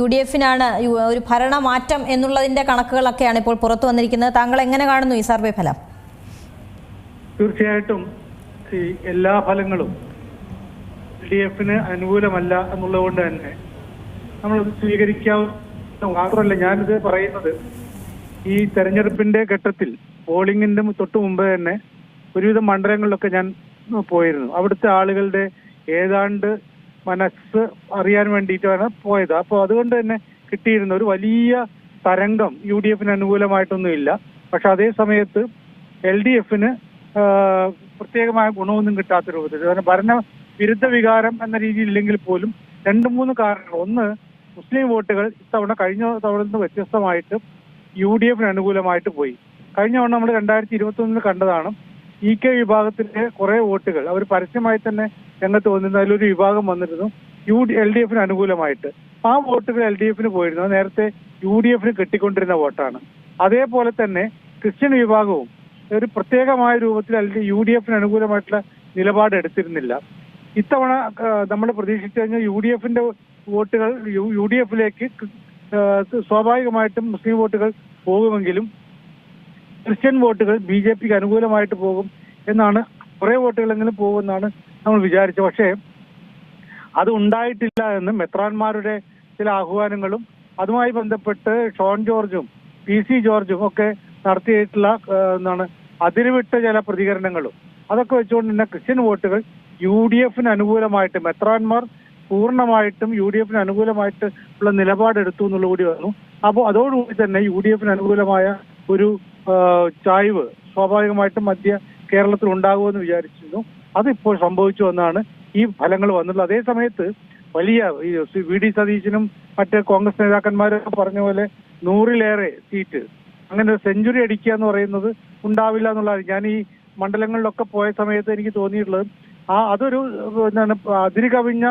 UDF-നാണ് ഒരു ഭരണമാറ്റം എന്നുള്ളതിന്റെ കണക്കുകളൊക്കെയാണ് ഇപ്പോൾ പുറത്തു വന്നിരിക്കുന്നത്. താങ്കൾ എങ്ങനെ കാണുന്നു ഈ സർവേ ഫലം? തീർച്ചയായിട്ടും ഈ എല്ലാ ഫലങ്ങളും LDF-ന് അനുകൂലമല്ല എന്നുള്ളതുകൊണ്ട് തന്നെ നമ്മൾ സ്വീകരിക്കാവുന്ന മാത്രമല്ല, ഞാനിത് പറയുന്നത് ഈ തെരഞ്ഞെടുപ്പിന്റെ ഘട്ടത്തിൽ പോളിംഗിന്റെ തൊട്ട് മുമ്പ് തന്നെ ഒരുവിധം മണ്ഡലങ്ങളിലൊക്കെ ഞാൻ പോയിരുന്നു. അവിടുത്തെ ആളുകളുടെ ഏതാണ്ട് മനസ്സ് അറിയാൻ വേണ്ടിയിട്ടാണ് പോയത്. അപ്പോൾ അതുകൊണ്ട് തന്നെ കിട്ടിയിരുന്ന ഒരു വലിയ തരംഗം UDF-ന് അനുകൂലമായിട്ടൊന്നുമില്ല. പക്ഷെ അതേ സമയത്ത് LDF-ന് പ്രത്യേകമായ ഗുണമൊന്നും കിട്ടാത്ത രൂപത്തിൽ, ഭരണ വിരുദ്ധ വികാരം എന്ന രീതിയിൽ ഇല്ലെങ്കിൽ പോലും 2-3 കാരണങ്ങൾ. ഒന്ന്, മുസ്ലിം വോട്ടുകൾ ഇത്തവണ കഴിഞ്ഞ തവണ നിന്ന് വ്യത്യസ്തമായിട്ട് UDF-ന് അനുകൂലമായിട്ട് പോയി. കഴിഞ്ഞ തവണ നമ്മൾ 2021 കണ്ടതാണ്. EK വിഭാഗത്തിന്റെ കുറെ വോട്ടുകൾ അവർ പരസ്യമായി തന്നെ രംഗത്ത് വന്നിരുന്നു. അതിലൊരു വിഭാഗം വന്നിരുന്നു LDF-ന് അനുകൂലമായിട്ട്. ആ വോട്ടുകൾ LDF-ന് പോയിരുന്നു. നേരത്തെ UDF-ന് കിട്ടിക്കൊണ്ടിരുന്ന വോട്ടാണ്. അതേപോലെ തന്നെ ക്രിസ്ത്യൻ വിഭാഗവും ഒരു പ്രത്യേകമായ രൂപത്തിൽ UDF-ന് അനുകൂലമായിട്ടുള്ള നിലപാട് എടുത്തിരുന്നില്ല. ഇത്തവണ നമ്മൾ പ്രതീക്ഷിച്ചു കഴിഞ്ഞാൽ UDF-ന്റെ വോട്ടുകൾ UDF-ലേക്ക് സ്വാഭാവികമായിട്ടും മുസ്ലിം വോട്ടുകൾ പോകുമെങ്കിലും ക്രിസ്ത്യൻ വോട്ടുകൾ BJP-ക്ക് അനുകൂലമായിട്ട് പോകും എന്നാണ്, കുറെ വോട്ടുകളെങ്കിലും പോകുമെന്നാണ് നമ്മൾ വിചാരിച്ചത്. പക്ഷേ അത് ഉണ്ടായിട്ടില്ല എന്ന് മെത്രാന്മാരുടെ ചില ആഹ്വാനങ്ങളും അതുമായി ബന്ധപ്പെട്ട് ഷോൺ ജോർജും PC ജോർജും ഒക്കെ നടത്തിയിട്ടുള്ള അതിരുവിട്ട ചില പ്രതികരണങ്ങളും അതൊക്കെ വെച്ചുകൊണ്ട് തന്നെ ക്രിസ്ത്യൻ വോട്ടുകൾ UDF-ന് അനുകൂലമായിട്ട് മെത്രാന്മാർ പൂർണ്ണമായിട്ടും UDF-ന് അനുകൂലമായിട്ട് ഉള്ള നിലപാടെടുത്തു എന്നുള്ള കൂടി വന്നു. അപ്പോൾ അതോടുകൂടി തന്നെ UDF-ന് അനുകൂലമായ ഒരു ചായ്വ് സ്വാഭാവികമായിട്ടും മധ്യ കേരളത്തിൽ ഉണ്ടാകുമെന്ന് വിചാരിച്ചിരുന്നു. അതിപ്പോൾ സംഭവിച്ചു എന്നാണ് ഈ ഫലങ്ങൾ വന്നുള്ളത്. അതേ സമയത്ത് വലിയ VD സതീശനും മറ്റ് കോൺഗ്രസ് നേതാക്കന്മാരൊക്കെ പറഞ്ഞ പോലെ 100-ലേറെ സീറ്റ്, അങ്ങനെ ഒരു സെഞ്ചുറി അടിക്കുക എന്ന് പറയുന്നത് ഉണ്ടാവില്ല എന്നുള്ളത് ഞാൻ ഈ മണ്ഡലങ്ങളിലൊക്കെ പോയ സമയത്ത് എനിക്ക് തോന്നിയിട്ടുള്ളത്. അതൊരു അതിര് കവിഞ്ഞ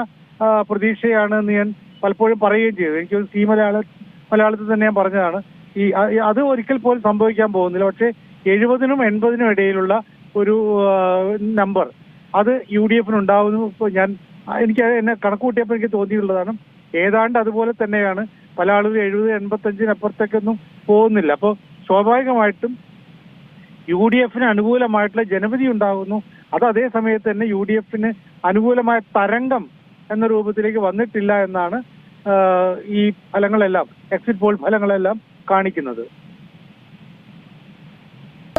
പ്രതീക്ഷയാണ് എന്ന് ഞാൻ പലപ്പോഴും പറയുകയും ചെയ്തു. എനിക്ക് മലയാളത്തിൽ തന്നെ ഞാൻ പറഞ്ഞതാണ്. അത് ഒരിക്കൽ പോലും സംഭവിക്കാൻ പോകുന്നില്ല. പക്ഷേ 70-നും 80-നും ഇടയിലുള്ള ഒരു നമ്പർ അത് UDF-ന് ഉണ്ടാവുന്നു. ഇപ്പോൾ എനിക്ക് എന്നെ കണക്കുകൂട്ടിയപ്പോൾ എനിക്ക് തോന്നിയിട്ടുള്ളതാണ്. ഏതാണ്ട് അതുപോലെ തന്നെയാണ്. പല ആളുകൾ 70-85-ന് അപ്പുറത്തേക്കൊന്നും പോകുന്നില്ല. അപ്പോൾ സ്വാഭാവികമായിട്ടും UDF-ന് അനുകൂലമായിട്ടുള്ള ജനവിധി ഉണ്ടാകുന്നു. അത് അതേ സമയത്ത് തന്നെ UDF-ന് അനുകൂലമായ തരംഗം എന്ന രൂപത്തിലേക്ക് വന്നിട്ടില്ല എന്നാണ് ഈ ഫലങ്ങളെല്ലാം, എക്സിറ്റ് പോൾ ഫലങ്ങളെല്ലാം കാണിക്കുന്നത്.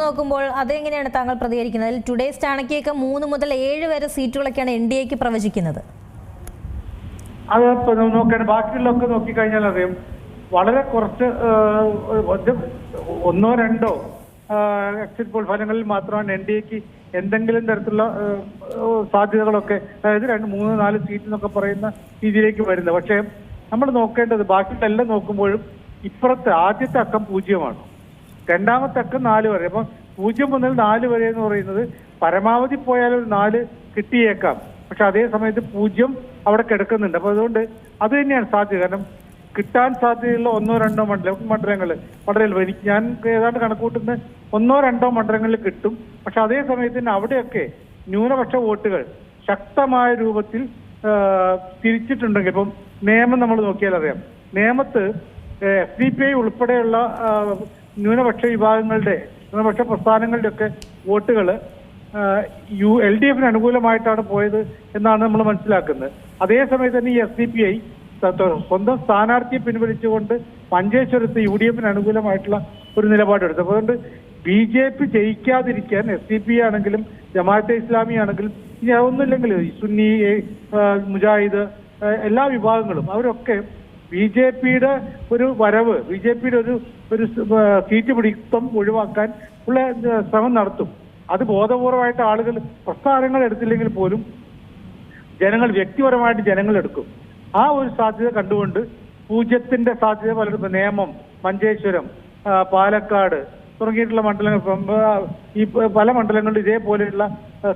നോക്കുമ്പോൾ അതെങ്ങനെയാണ് താങ്കൾ പ്രതികരിക്കുന്നത്? ടുഡേസ് ചാണക്യൊക്കെ 3 മുതൽ 7 വരെ സീറ്റുകളൊക്കെയാണ് NDA-ക്ക് പ്രവചിക്കുന്നത്. അത് നോക്കാൻ ബാക്കിയുള്ളതൊക്കെ നോക്കിക്കഴിഞ്ഞാൽ അറിയാം, വളരെ കുറച്ച് 1-2 എക്സിറ്റ് പോൾ ഫലങ്ങളിൽ മാത്രമാണ് NDA-ക്ക് എന്തെങ്കിലും തരത്തിലുള്ള സാധ്യതകളൊക്കെ, അതായത് 2-3-4 സീറ്റ് എന്നൊക്കെ പറയുന്ന രീതിയിലേക്ക് വരുന്നത്. പക്ഷേ നമ്മൾ നോക്കേണ്ടത് ബാക്കിയുള്ള എല്ലാം നോക്കുമ്പോഴും ഇപ്പുറത്തെ ആദ്യത്തെ അക്കം 0-ആണ്, രണ്ടാമത്തെ അക്കം 4 വരെ. അപ്പം 0 മുതൽ 4 വരെ എന്ന് പറയുന്നത് പരമാവധി പോയാൽ ഒരു 4 കിട്ടിയേക്കാം. പക്ഷെ അതേ സമയത്ത് 0 അവിടെ കിടക്കുന്നുണ്ട്. അപ്പൊ അതുകൊണ്ട് അത് തന്നെയാണ് സാധ്യത. കാരണം കിട്ടാൻ സാധ്യതയുള്ള 1-2 മണ്ഡലങ്ങൾ എനിക്ക് ഞാൻ ഏതാണ്ട് കണക്കൂട്ടുന്ന 1-2 മണ്ഡലങ്ങളിൽ കിട്ടും. പക്ഷെ അതേ സമയത്ത് തന്നെ അവിടെയൊക്കെ ന്യൂനപക്ഷ വോട്ടുകൾ ശക്തമായ രൂപത്തിൽ തിരിച്ചിട്ടുണ്ടെങ്കിൽ, ഇപ്പം നിയമം നമ്മൾ നോക്കിയാൽ അറിയാം, നിയമത്ത് SDPI ഉൾപ്പെടെയുള്ള ന്യൂനപക്ഷ വിഭാഗങ്ങളുടെ, ന്യൂനപക്ഷ പ്രസ്ഥാനങ്ങളുടെ ഒക്കെ വോട്ടുകൾ LDF-ന് അനുകൂലമായിട്ടാണ് പോയത് എന്നാണ് നമ്മൾ മനസ്സിലാക്കുന്നത്. അതേസമയത്ത് തന്നെ ഈ SDPI സ്വന്തം സ്ഥാനാർത്ഥിയെ പിൻവലിച്ചുകൊണ്ട് മഞ്ചേശ്വരത്ത് UDF-ന് അനുകൂലമായിട്ടുള്ള ഒരു നിലപാടെടുത്തു. അതുകൊണ്ട് BJP ജയിക്കാതിരിക്കാൻ SDPI ആണെങ്കിലും ജമാഅത്തെ ഇസ്ലാമി ആണെങ്കിലും ഇനി അതൊന്നുമില്ലെങ്കിൽ സുന്നി, മുജാഹിദ്, എല്ലാ വിഭാഗങ്ങളും അവരൊക്കെ BJP-യുടെ ഒരു വരവ്, BJP-യുടെ ഒരു സീറ്റ് പിടിത്തം ഒഴിവാക്കാൻ ഉള്ള ശ്രമം നടത്തും. അത് ബോധപൂർവമായിട്ട് ആളുകൾ പ്രസ്ഥാനങ്ങൾ എടുത്തില്ലെങ്കിൽ പോലും ജനങ്ങൾ വ്യക്തിപരമായിട്ട് ജനങ്ങൾ എടുക്കും. ആ ഒരു സാധ്യത കണ്ടുകൊണ്ട് 0-ന്റെ സാധ്യത പലരും, നേമം, മഞ്ചേശ്വരം, പാലക്കാട് തുടങ്ങിയിട്ടുള്ള മണ്ഡലങ്ങൾ, ഈ പല മണ്ഡലങ്ങളിലും ഇതേപോലെയുള്ള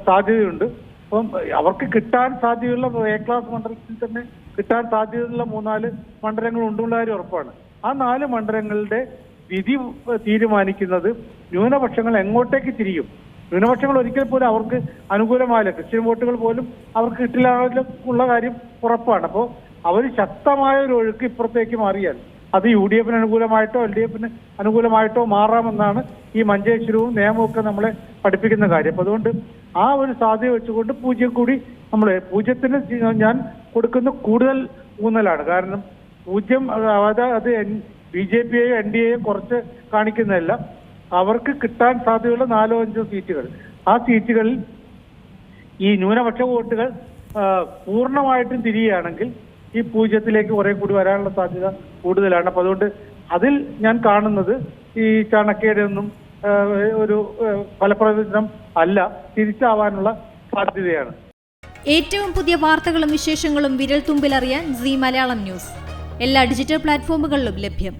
സാധ്യതയുണ്ട്. അപ്പം അവർക്ക് കിട്ടാൻ സാധ്യതയുള്ള A ക്ലാസ് മണ്ഡലത്തിൽ തന്നെ കിട്ടാൻ സാധ്യതയുള്ള 3-4 മണ്ഡലങ്ങൾ ഉണ്ടുള്ള കാര്യം ഉറപ്പാണ്. ആ 4 മണ്ഡലങ്ങളുടെ വിധി തീരുമാനിക്കുന്നത് ന്യൂനപക്ഷങ്ങൾ എങ്ങോട്ടേക്ക് തിരിയും. ന്യൂനപക്ഷങ്ങൾ ഒരിക്കൽ പോലും അവർക്ക് അനുകൂലമായില്ല. ക്രിസ്ത്യൻ വോട്ടുകൾ പോലും അവർക്ക് കിട്ടില്ല ഉള്ള കാര്യം ഉറപ്പാണ്. അപ്പോൾ അവർ ശക്തമായ ഒരു ഒഴുക്ക് ഇപ്പുറത്തേക്ക് മാറിയാൽ അത് UDF-ന് അനുകൂലമായിട്ടോ LDF-ന് അനുകൂലമായിട്ടോ മാറാമെന്നാണ് ഈ മഞ്ചേശ്വരവും നിയമവും ഒക്കെ നമ്മളെ പഠിപ്പിക്കുന്ന കാര്യം. അപ്പൊ അതുകൊണ്ട് ആ ഒരു സാധ്യത വെച്ചുകൊണ്ട് 0 കൂടി നമ്മൾ 0-ന് ഞാൻ കൊടുക്കുന്ന കൂടുതൽ ഊന്നലാണ്. കാരണം 0 അത് BJP-യെയോ NDA-യോ കുറച്ച് കാണിക്കുന്നതല്ല. അവർക്ക് കിട്ടാൻ സാധ്യതയുള്ള 4-5 സീറ്റുകൾ, ആ സീറ്റുകളിൽ ഈ ന്യൂനപക്ഷ വോട്ടുകൾ പൂർണ്ണമായിട്ടും തിരിയുകയാണെങ്കിൽ ഈ 0-ലേക്ക് കുറെ കൂടി വരാനുള്ള സാധ്യത കൂടുതലാണ്. അപ്പൊ അതുകൊണ്ട് അതിൽ ഞാൻ കാണുന്നത് ഈ ചാണക്യയുടെ ഒന്നും ഒരു ഫലപ്രവചനം അല്ല, തിരിച്ചാവാനുള്ള സാധ്യതയാണ്. ഏറ്റവും പുതിയ വാർത്തകളും വിശേഷങ്ങളും വിരൽ തുമ്പിലറിയാൻ Zee മലയാളം ന്യൂസ് എല്ലാ ഡിജിറ്റൽ പ്ലാറ്റ്ഫോമുകളിലും ലഭ്യം.